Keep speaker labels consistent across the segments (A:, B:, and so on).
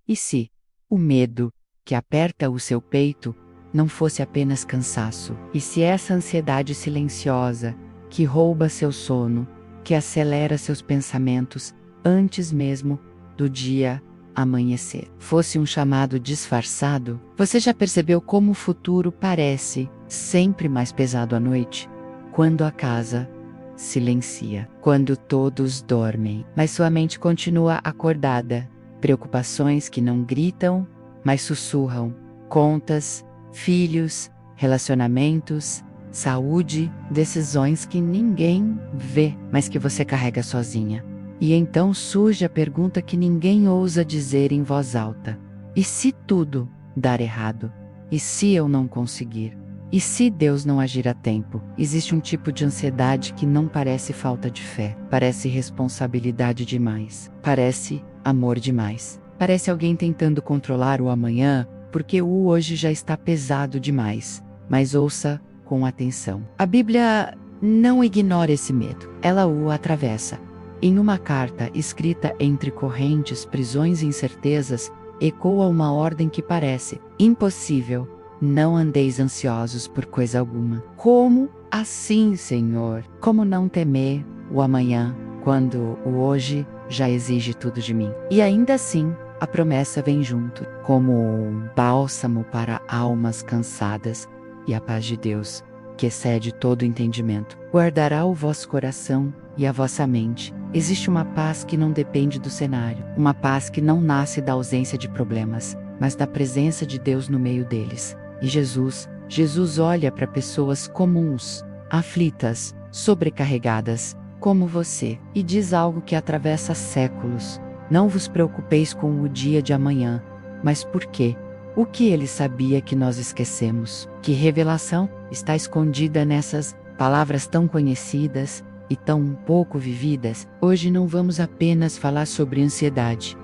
A: E se o medo que aperta o seu peito não fosse apenas cansaço? E se essa ansiedade silenciosa que rouba seu sono, que acelera seus pensamentos antes mesmo do dia amanhecer, fosse um chamado disfarçado? Você já percebeu como o futuro parece sempre mais pesado à noite? Quando a casa silencia, quando todos dormem, mas sua mente continua acordada. Preocupações que não gritam, mas sussurram. Contas, filhos, relacionamentos, saúde, decisões que ninguém vê, mas que você carrega sozinha. E então surge a pergunta que ninguém ousa dizer em voz alta: e se tudo dar errado? E se eu não conseguir? E se Deus não agir a tempo? Existe um tipo de ansiedade que não parece falta de fé, parece responsabilidade demais, parece amor demais. Parece alguém tentando controlar o amanhã, porque o hoje já está pesado demais. Mas ouça com atenção. A Bíblia não ignora esse medo, ela o atravessa. Em uma carta escrita entre correntes, prisões e incertezas, ecoa uma ordem que parece impossível: não andeis ansiosos por coisa alguma. Como assim, Senhor? Como não temer o amanhã, quando o hoje já exige tudo de mim? E ainda assim, a promessa vem junto, como um bálsamo para almas cansadas, e a paz de Deus, que excede todo entendimento, guardará o vosso coração e a vossa mente. Existe uma paz que não depende do cenário, uma paz que não nasce da ausência de problemas, mas da presença de Deus no meio deles. E Jesus olha para pessoas comuns, aflitas, sobrecarregadas, como você, e diz algo que atravessa séculos: não vos preocupeis com o dia de amanhã. Mas por quê? O que ele sabia que nós esquecemos? Que revelação está escondida nessas palavras tão conhecidas e tão pouco vividas? Hoje não vamos apenas falar sobre ansiedade.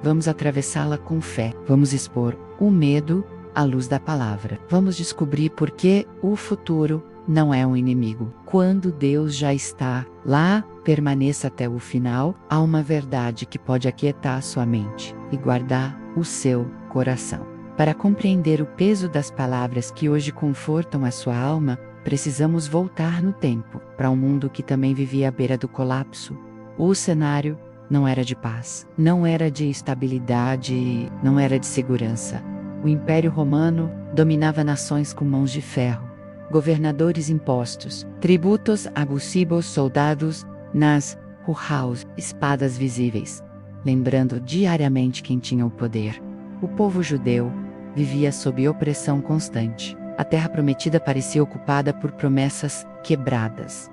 A: Vamos atravessá-la com fé. Vamos expor o medo à luz da palavra. Vamos descobrir por que o futuro não é um inimigo. Quando Deus já está lá, permaneça até o final. Há uma verdade que pode aquietar a sua mente e guardar o seu coração. Para compreender o peso das palavras que hoje confortam a sua alma, precisamos voltar no tempo, para um mundo que também vivia à beira do colapso. O cenário não era de paz, não era de estabilidade, não era de segurança. O Império Romano dominava nações com mãos de ferro, governadores impostos, tributos abusivos, soldados nas ruas, espadas visíveis, lembrando diariamente quem tinha o poder. O povo judeu vivia sob opressão constante. A terra prometida parecia ocupada por promessas quebradas.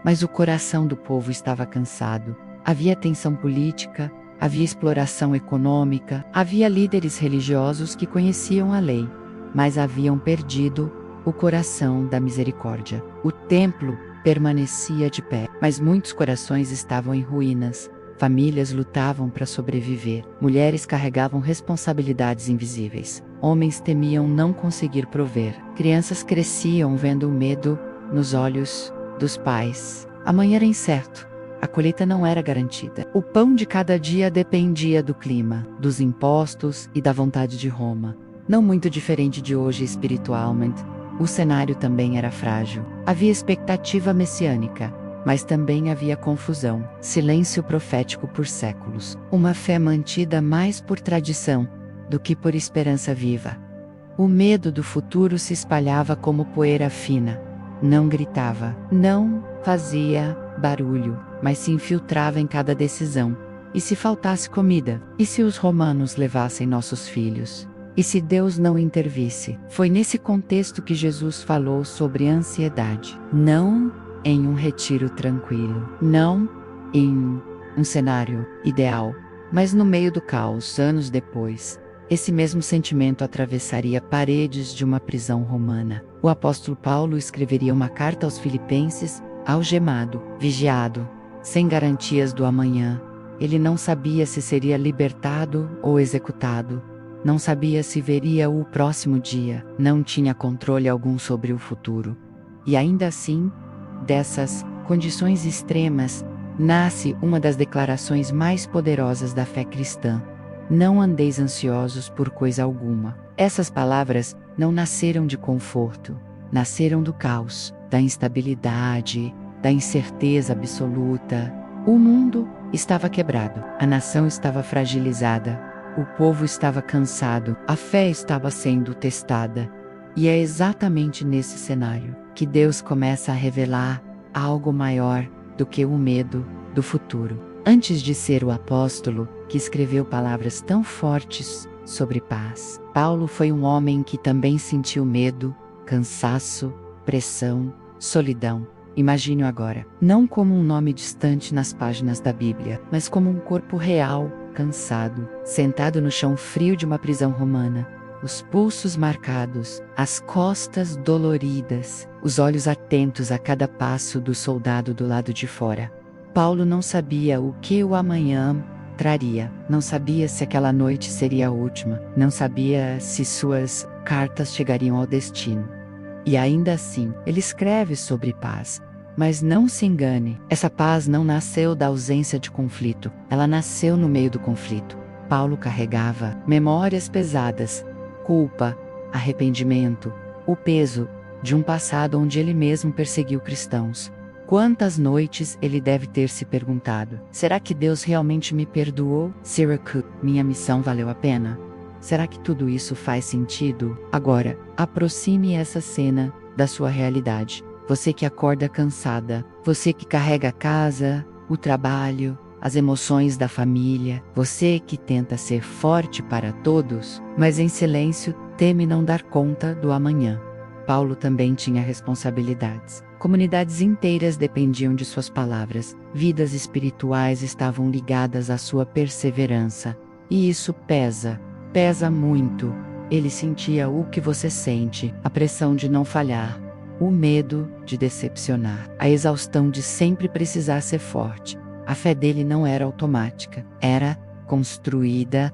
A: Mas o coração do povo estava cansado. Havia tensão política, havia exploração econômica, havia líderes religiosos que conheciam a lei, mas haviam perdido o coração da misericórdia. O templo permanecia de pé, mas muitos corações estavam em ruínas. Famílias lutavam para sobreviver, mulheres carregavam responsabilidades invisíveis, homens temiam não conseguir prover, crianças cresciam vendo o medo nos olhos dos pais. Amanhã era incerto, a colheita não era garantida. O pão de cada dia dependia do clima, dos impostos e da vontade de Roma. Não muito diferente de hoje espiritualmente, o cenário também era frágil. Havia expectativa messiânica, mas também havia confusão, silêncio profético por séculos, uma fé mantida mais por tradição do que por esperança viva. O medo do futuro se espalhava como poeira fina. Não gritava, não fazia barulho, mas se infiltrava em cada decisão. E se faltasse comida? E se os romanos levassem nossos filhos? E se Deus não intervisse? Foi nesse contexto que Jesus falou sobre ansiedade. Não em um retiro tranquilo, não em um cenário ideal, mas no meio do caos, anos depois. Esse mesmo sentimento atravessaria paredes de uma prisão romana. O apóstolo Paulo escreveria uma carta aos Filipenses, algemado, vigiado, sem garantias do amanhã. Ele não sabia se seria libertado ou executado. Não sabia se veria o próximo dia. Não tinha controle algum sobre o futuro. E ainda assim, dessas condições extremas, nasce uma das declarações mais poderosas da fé cristã: não andeis ansiosos por coisa alguma. Essas palavras não nasceram de conforto, nasceram do caos, da instabilidade, da incerteza absoluta. O mundo estava quebrado, a nação estava fragilizada, o povo estava cansado, a fé estava sendo testada. E é exatamente nesse cenário que Deus começa a revelar algo maior do que o medo do futuro. Antes de ser o apóstolo que escreveu palavras tão fortes sobre paz, Paulo foi um homem que também sentiu medo, cansaço, pressão, solidão. Imagine-o agora, não como um nome distante nas páginas da Bíblia, mas como um corpo real, cansado, sentado no chão frio de uma prisão romana, os pulsos marcados, as costas doloridas, os olhos atentos a cada passo do soldado do lado de fora. Paulo não sabia o que o amanhã traria, não sabia se aquela noite seria a última, não sabia se suas cartas chegariam ao destino. E ainda assim, ele escreve sobre paz. Mas não se engane, essa paz não nasceu da ausência de conflito, ela nasceu no meio do conflito. Paulo carregava memórias pesadas, culpa, arrependimento, o peso de um passado onde ele mesmo perseguiu cristãos. Quantas noites ele deve ter se perguntado: será que Deus realmente me perdoou? Será que minha missão valeu a pena? Será que tudo isso faz sentido? Agora, aproxime essa cena da sua realidade. Você que acorda cansada, você que carrega a casa, o trabalho, as emoções da família, você que tenta ser forte para todos, mas em silêncio teme não dar conta do amanhã. Paulo também tinha responsabilidades. Comunidades inteiras dependiam de suas palavras, vidas espirituais estavam ligadas à sua perseverança. E isso pesa muito. Ele sentia o que você sente, a pressão de não falhar, o medo de decepcionar, a exaustão de sempre precisar ser forte. A fé dele não era automática, era construída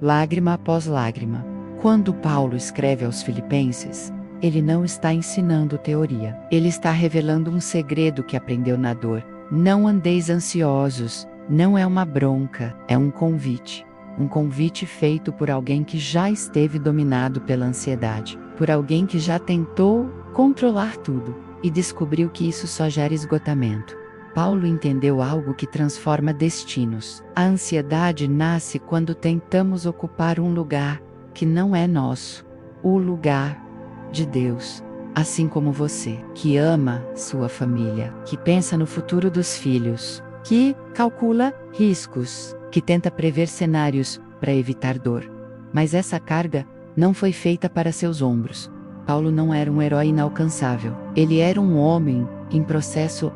A: lágrima após lágrima. Quando Paulo escreve aos Filipenses, ele não está ensinando teoria. Ele está revelando um segredo que aprendeu na dor. Não andeis ansiosos, não é uma bronca, é um convite. Um convite feito por alguém que já esteve dominado pela ansiedade, por alguém que já tentou controlar tudo e descobriu que isso só gera esgotamento. Paulo entendeu algo que transforma destinos. A ansiedade nasce quando tentamos ocupar um lugar que não é nosso, o lugar de Deus. Assim como você, que ama sua família, que pensa no futuro dos filhos, que calcula riscos, que tenta prever cenários para evitar dor. Mas essa carga não foi feita para seus ombros. Paulo não era um herói inalcançável. Ele era um homem em processo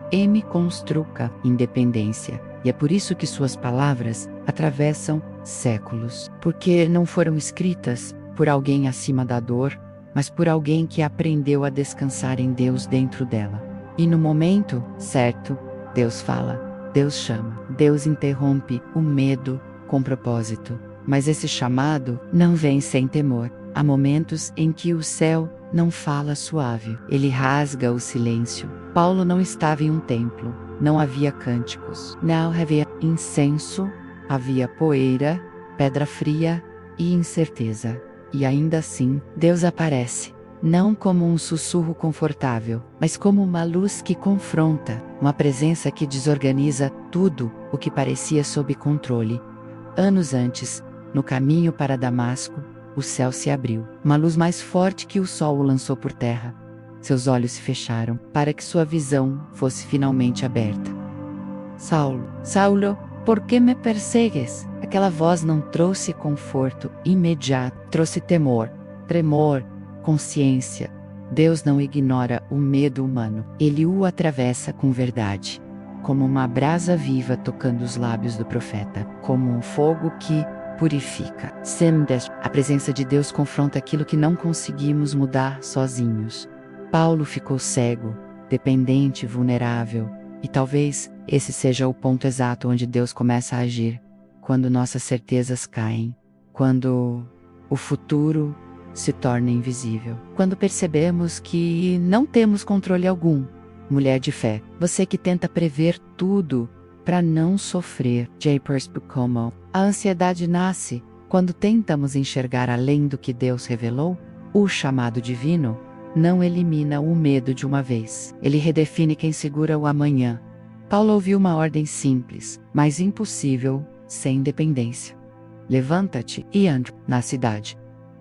A: construca independência. E é por isso que suas palavras atravessam séculos. Porque não foram escritas por alguém acima da dor, mas por alguém que aprendeu a descansar em Deus dentro dela. E no momento certo, Deus fala. Deus chama, Deus interrompe o medo com propósito. Mas esse chamado não vem sem temor. Há momentos em que o céu não fala suave, ele rasga o silêncio. Paulo não estava em um templo, não havia cânticos, não havia incenso, havia poeira, pedra fria e incerteza. E ainda assim, Deus aparece. Não como um sussurro confortável, mas como uma luz que confronta, uma presença que desorganiza tudo o que parecia sob controle. Anos antes, no caminho para Damasco, o céu se abriu. Uma luz mais forte que o sol o lançou por terra. Seus olhos se fecharam, para que sua visão fosse finalmente aberta. Saulo, Saulo, por que me persegues? Aquela voz não trouxe conforto imediato, trouxe temor, tremor, consciência. Deus não ignora o medo humano. Ele o atravessa com verdade. Como uma brasa viva tocando os lábios do profeta. Como um fogo que purifica. A presença de Deus confronta aquilo que não conseguimos mudar sozinhos. Paulo ficou cego, dependente, vulnerável. E talvez esse seja o ponto exato onde Deus começa a agir. Quando nossas certezas caem. Quando o futuro se torna invisível. Quando percebemos que não temos controle algum. Mulher de fé, você que tenta prever tudo para não sofrer. J. Perspucomo. A ansiedade nasce quando tentamos enxergar além do que Deus revelou. O chamado divino não elimina o medo de uma vez. Ele redefine quem segura o amanhã. Paulo ouviu uma ordem simples, mas impossível, sem dependência. Levanta-te e ande na cidade.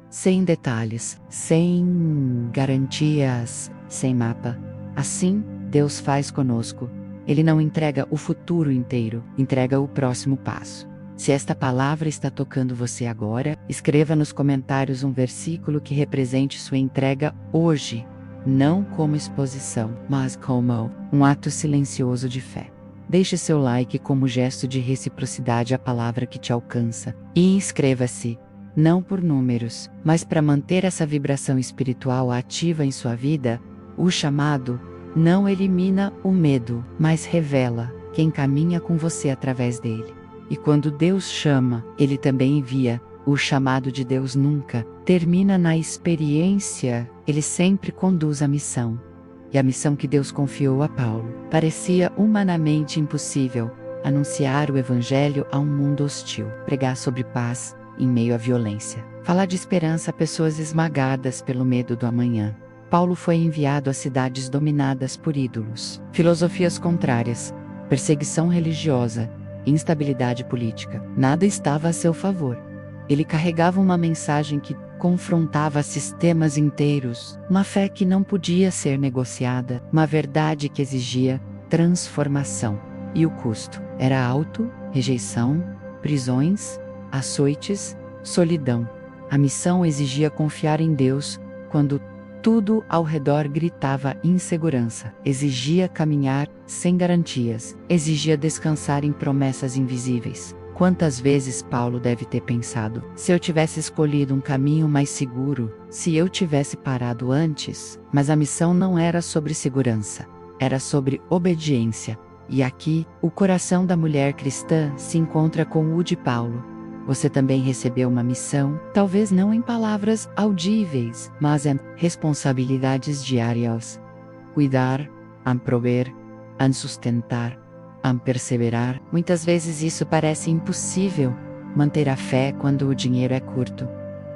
A: Sem detalhes, sem garantias, sem mapa. Assim, Deus faz conosco. Ele não entrega o futuro inteiro, entrega o próximo passo. Se esta palavra está tocando você agora, escreva nos comentários um versículo que represente sua entrega hoje, não como exposição, mas como um ato silencioso de fé. Deixe seu like como gesto de reciprocidade à palavra que te alcança e inscreva-se, não por números, mas para manter essa vibração espiritual ativa em sua vida. O chamado não elimina o medo, mas revela quem caminha com você através dele. E quando Deus chama, Ele também envia. O chamado de Deus nunca termina na experiência, Ele sempre conduz a missão. E a missão que Deus confiou a Paulo parecia humanamente impossível: anunciar o Evangelho a um mundo hostil, pregar sobre paz em meio à violência, falar de esperança a pessoas esmagadas pelo medo do amanhã. Paulo foi enviado a cidades dominadas por ídolos, filosofias contrárias, perseguição religiosa, instabilidade política. Nada estava a seu favor. Ele carregava uma mensagem que confrontava sistemas inteiros, uma fé que não podia ser negociada, uma verdade que exigia transformação. E o custo era alto: rejeição, prisões, açoites, solidão. A missão exigia confiar em Deus quando tudo ao redor gritava insegurança. Exigia caminhar sem garantias. Exigia descansar em promessas invisíveis. Quantas vezes Paulo deve ter pensado: se eu tivesse escolhido um caminho mais seguro, se eu tivesse parado antes. Mas a missão não era sobre segurança, era sobre obediência. E aqui, o coração da mulher cristã se encontra com o de Paulo. Você também recebeu uma missão, talvez não em palavras audíveis, mas em responsabilidades diárias. Cuidar, prover, sustentar, perseverar. Muitas vezes isso parece impossível. Manter a fé quando o dinheiro é curto.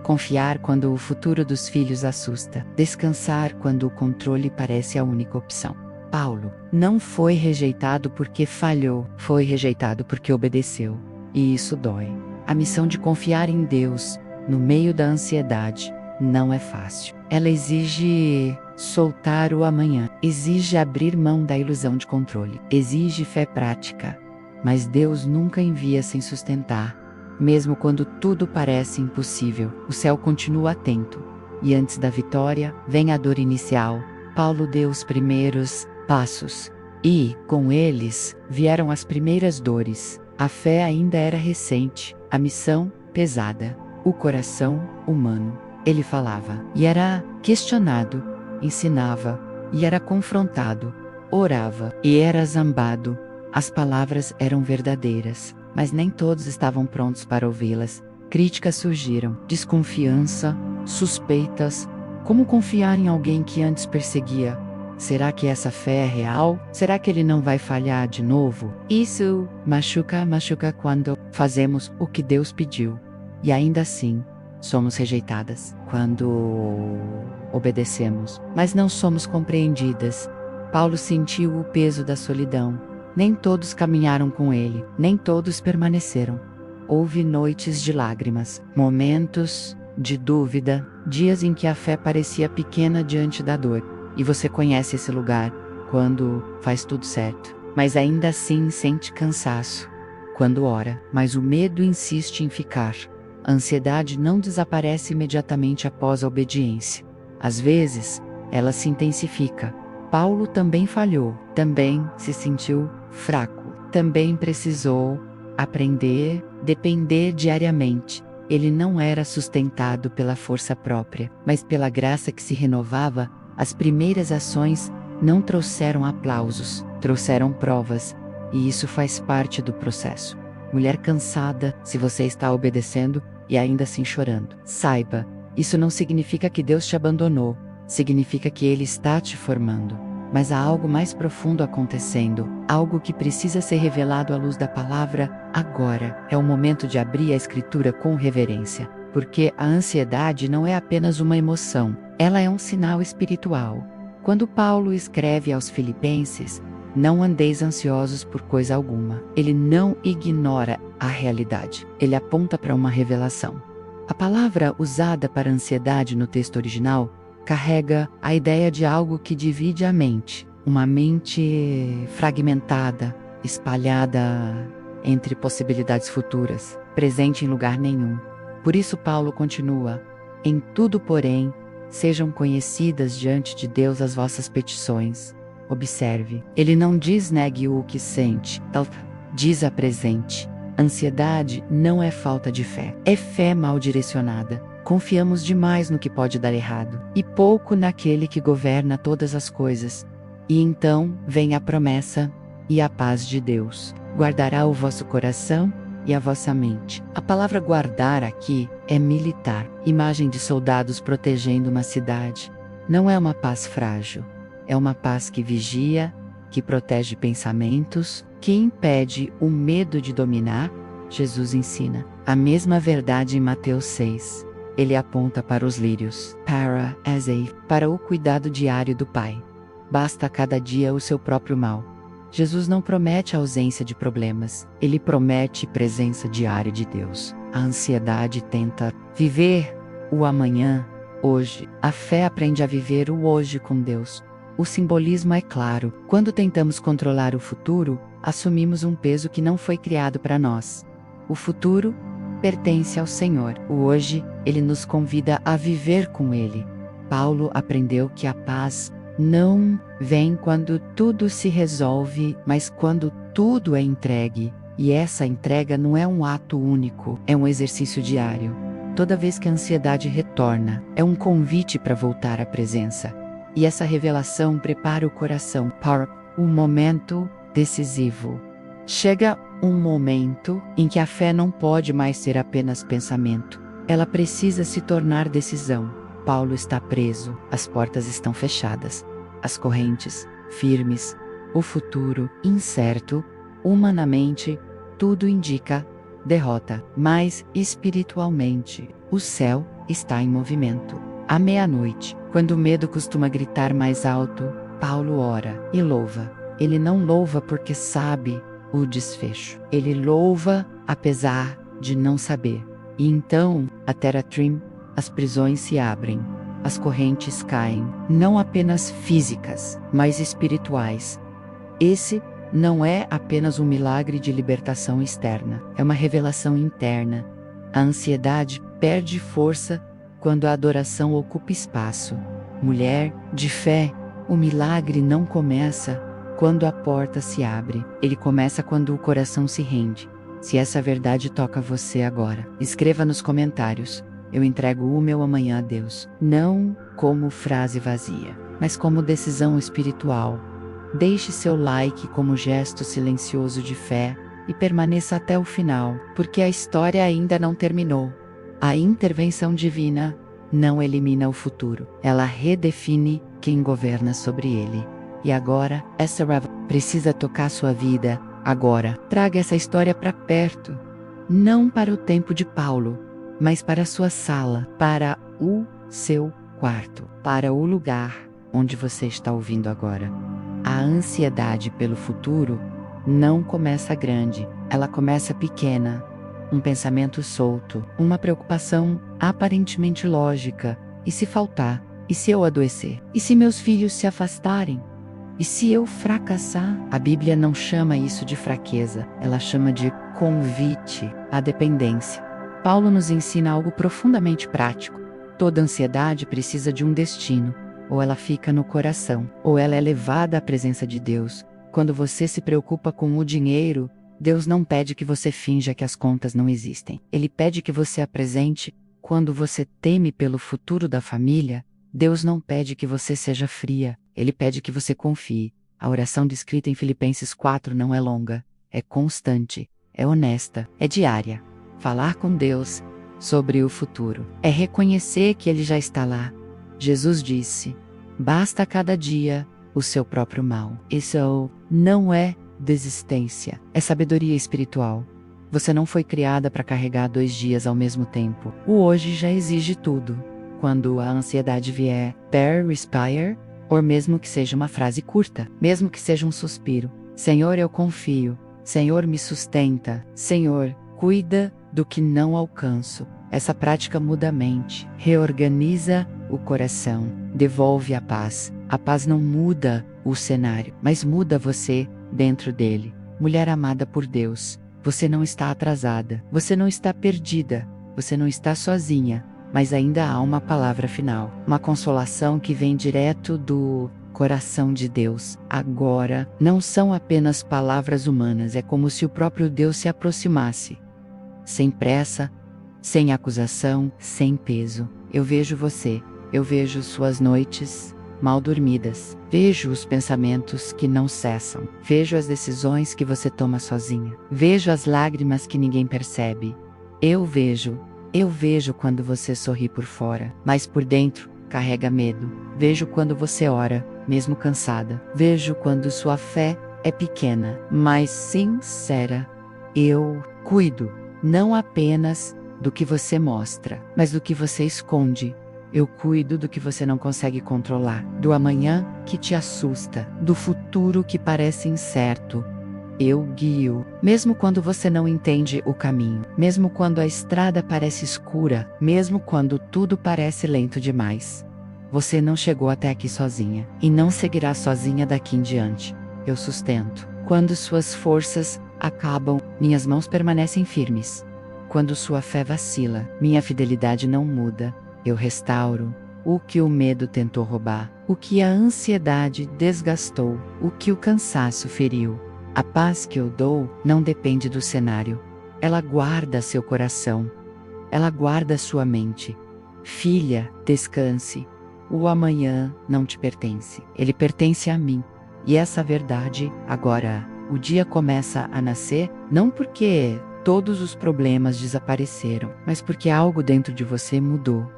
A: Confiar quando o futuro dos filhos assusta. Descansar quando o controle parece a única opção. Paulo não foi rejeitado porque falhou, foi rejeitado porque obedeceu. E isso dói. A missão de confiar em Deus, no meio da ansiedade, não é fácil. Ela exige soltar o amanhã, exige abrir mão da ilusão de controle, exige fé prática. Mas Deus nunca envia sem sustentar. Mesmo quando tudo parece impossível, o céu continua atento. E antes da vitória, vem a dor inicial. Paulo deu os primeiros passos. E, com eles, vieram as primeiras dores. A fé ainda era recente, a missão pesada, o coração humano. Ele falava, e era questionado, ensinava, e era confrontado, orava, e era zambado. As palavras eram verdadeiras, mas nem todos estavam prontos para ouvi-las. Críticas surgiram, desconfiança, suspeitas. Como confiar em alguém que antes perseguia? Será que essa fé é real? Será que ele não vai falhar de novo? Isso machuca quando fazemos o que Deus pediu. E ainda assim, somos rejeitadas. Quando obedecemos, mas não somos compreendidas. Paulo sentiu o peso da solidão. Nem todos caminharam com ele, nem todos permaneceram. Houve noites de lágrimas, momentos de dúvida, dias em que a fé parecia pequena diante da dor. E você conhece esse lugar, quando faz tudo certo, mas ainda assim sente cansaço. Quando ora, mas o medo insiste em ficar. A ansiedade não desaparece imediatamente após a obediência. Às vezes, ela se intensifica. Paulo também falhou, também se sentiu fraco, também precisou aprender, depender diariamente. Ele não era sustentado pela força própria, mas pela graça que se renovava. As primeiras ações não trouxeram aplausos, trouxeram provas, e isso faz parte do processo. Mulher cansada, se você está obedecendo e ainda assim chorando, saiba, isso não significa que Deus te abandonou, significa que Ele está te formando. mas há algo mais profundo acontecendo, algo que precisa ser revelado à luz da palavra agora. É o momento de abrir a Escritura com reverência, porque a ansiedade não é apenas uma emoção, ela é um sinal espiritual. Quando Paulo escreve aos Filipenses, não andeis ansiosos por coisa alguma. Ele não ignora a realidade. Ele aponta para uma revelação. A palavra usada para ansiedade no texto original carrega a ideia de algo que divide a mente. Uma mente fragmentada, espalhada entre possibilidades futuras, presente em lugar nenhum. Por isso Paulo continua: em tudo, porém, sejam conhecidas diante de Deus as vossas petições. Observe, ele não diz negue o que sente, ele diz apresente. Ansiedade não é falta de fé, é fé mal direcionada. Confiamos demais no que pode dar errado, e pouco naquele que governa todas as coisas. E então vem a promessa, e a paz de Deus guardará o vosso coração e a vossa mente. A palavra guardar aqui é militar, imagem de soldados protegendo uma cidade. Não é uma paz frágil. É uma paz que vigia, que protege pensamentos, que impede o medo de dominar. Jesus ensina a mesma verdade em Mateus 6. Ele aponta para os lírios, para o cuidado diário do Pai. Basta a cada dia o seu próprio mal. Jesus não promete a ausência de problemas, ele promete presença diária de Deus. A ansiedade tenta viver o amanhã, hoje. A fé aprende a viver o hoje com Deus. O simbolismo é claro. Quando tentamos controlar o futuro, assumimos um peso que não foi criado para nós. O futuro pertence ao Senhor. O hoje, Ele nos convida a viver com Ele. Paulo aprendeu que a paz não vem quando tudo se resolve, mas quando tudo é entregue. E essa entrega não é um ato único, é um exercício diário. Toda vez que a ansiedade retorna, é um convite para voltar à presença. E essa revelação prepara o coração para um momento decisivo. Chega um momento em que a fé não pode mais ser apenas pensamento. Ela precisa se tornar decisão. Paulo está preso, as portas estão fechadas, as correntes firmes, o futuro incerto. Humanamente, tudo indica derrota, mas espiritualmente, o céu está em movimento. À meia-noite, quando o medo costuma gritar mais alto, Paulo ora e louva. Ele não louva porque sabe o desfecho. Ele louva apesar de não saber. E então, a terra treme, as prisões se abrem, as correntes caem, não apenas físicas, mas espirituais. Esse não é apenas um milagre de libertação externa, é uma revelação interna. A ansiedade perde força quando a adoração ocupa espaço. Mulher de fé, o milagre não começa quando a porta se abre. Ele começa quando o coração se rende. Se essa verdade toca você agora, escreva nos comentários: eu entrego o meu amanhã a Deus. Não como frase vazia, mas como decisão espiritual. Deixe seu like como gesto silencioso de fé e permaneça até o final, porque a história ainda não terminou. A intervenção divina não elimina o futuro, ela redefine quem governa sobre ele. E agora, essa precisa tocar sua vida, agora. Traga essa história para perto, não para o tempo de Paulo, mas para a sua sala, para o seu quarto, para o lugar onde você está ouvindo agora. A ansiedade pelo futuro não começa grande, ela começa pequena. Um pensamento solto, uma preocupação aparentemente lógica. E se faltar? E se eu adoecer? E se meus filhos se afastarem? E se eu fracassar? A Bíblia não chama isso de fraqueza, ela chama de convite à dependência. Paulo nos ensina algo profundamente prático. Toda ansiedade precisa de um destino. Ou ela fica no coração, ou ela é levada à presença de Deus. Quando você se preocupa com o dinheiro, Deus não pede que você finja que as contas não existem. Ele pede que você apresente. Quando você teme pelo futuro da família, Deus não pede que você seja fria. Ele pede que você confie. A oração descrita em Filipenses 4 não é longa, é constante, é honesta, é diária. Falar com Deus sobre o futuro é reconhecer que Ele já está lá. Jesus disse: basta a cada dia o seu próprio mal. Isso não é desistência, é sabedoria espiritual. Você não foi criada para carregar 2 dias ao mesmo tempo. O hoje já exige tudo. Quando a ansiedade vier, respire, ou mesmo que seja uma frase curta, mesmo que seja um suspiro. Senhor, eu confio. Senhor, me sustenta. Senhor, cuida do que não alcanço. Essa prática muda a mente, reorganiza o coração, devolve a paz. A paz não muda o cenário, mas muda você dentro dele. Mulher amada por Deus, você não está atrasada, você não está perdida, você não está sozinha, mas ainda há uma palavra final, uma consolação que vem direto do coração de Deus. Agora, não são apenas palavras humanas, é como se o próprio Deus se aproximasse. Sem pressa, sem acusação, sem peso. Eu vejo você, eu vejo suas noites mal dormidas, vejo os pensamentos que não cessam, vejo as decisões que você toma sozinha, vejo as lágrimas que ninguém percebe. Eu vejo quando você sorri por fora, mas por dentro carrega medo. Vejo quando você ora, mesmo cansada. Vejo quando sua fé é pequena, mas sincera. Eu cuido, não apenas do que você mostra, mas do que você esconde. Eu cuido do que você não consegue controlar, do amanhã que te assusta, do futuro que parece incerto. Eu guio, mesmo quando você não entende o caminho, mesmo quando a estrada parece escura, mesmo quando tudo parece lento demais. Você não chegou até aqui sozinha, e não seguirá sozinha daqui em diante. Eu sustento. Quando suas forças acabam, minhas mãos permanecem firmes. Quando sua fé vacila, minha fidelidade não muda. Eu restauro o que o medo tentou roubar, o que a ansiedade desgastou, o que o cansaço feriu. A paz que eu dou não depende do cenário. Ela guarda seu coração. Ela guarda sua mente. Filha, descanse. O amanhã não te pertence. Ele pertence a mim. E essa verdade, agora, o dia começa a nascer, não porque todos os problemas desapareceram, mas porque algo dentro de você mudou.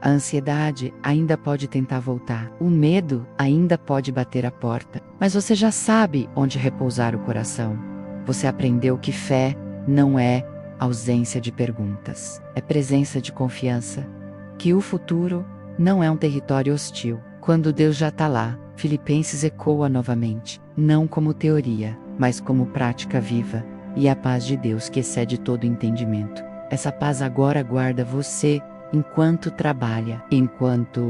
A: A ansiedade ainda pode tentar voltar. O medo ainda pode bater a porta. Mas você já sabe onde repousar o coração. Você aprendeu que fé não é ausência de perguntas. É presença de confiança. Que o futuro não é um território hostil. Quando Deus já está lá, Filipenses ecoa novamente. Não como teoria, mas como prática viva. E a paz de Deus que excede todo entendimento. Essa paz agora guarda você enquanto trabalha, enquanto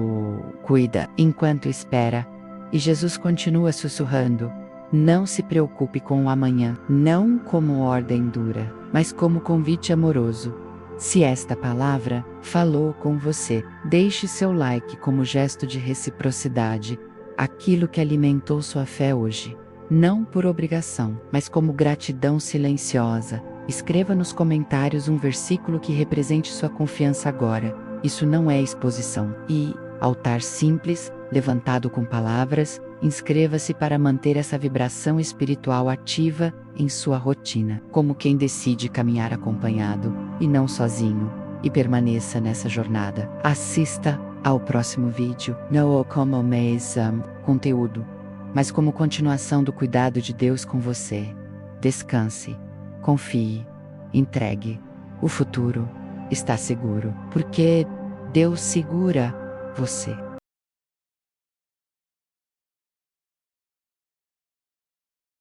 A: cuida, enquanto espera. E Jesus continua sussurrando: não se preocupe com o amanhã, não como ordem dura, mas como convite amoroso. Se esta palavra falou com você, deixe seu like como gesto de reciprocidade, aquilo que alimentou sua fé hoje. Não por obrigação, mas como gratidão silenciosa. Escreva nos comentários um versículo que represente sua confiança agora. Isso não é exposição. E, altar simples, levantado com palavras, inscreva-se para manter essa vibração espiritual ativa em sua rotina, como quem decide caminhar acompanhado, e não sozinho, e permaneça nessa jornada. Assista ao próximo vídeo, não como mais conteúdo, mas como continuação do cuidado de Deus com você. Descanse. Confie, entregue. O futuro está seguro, porque Deus segura você.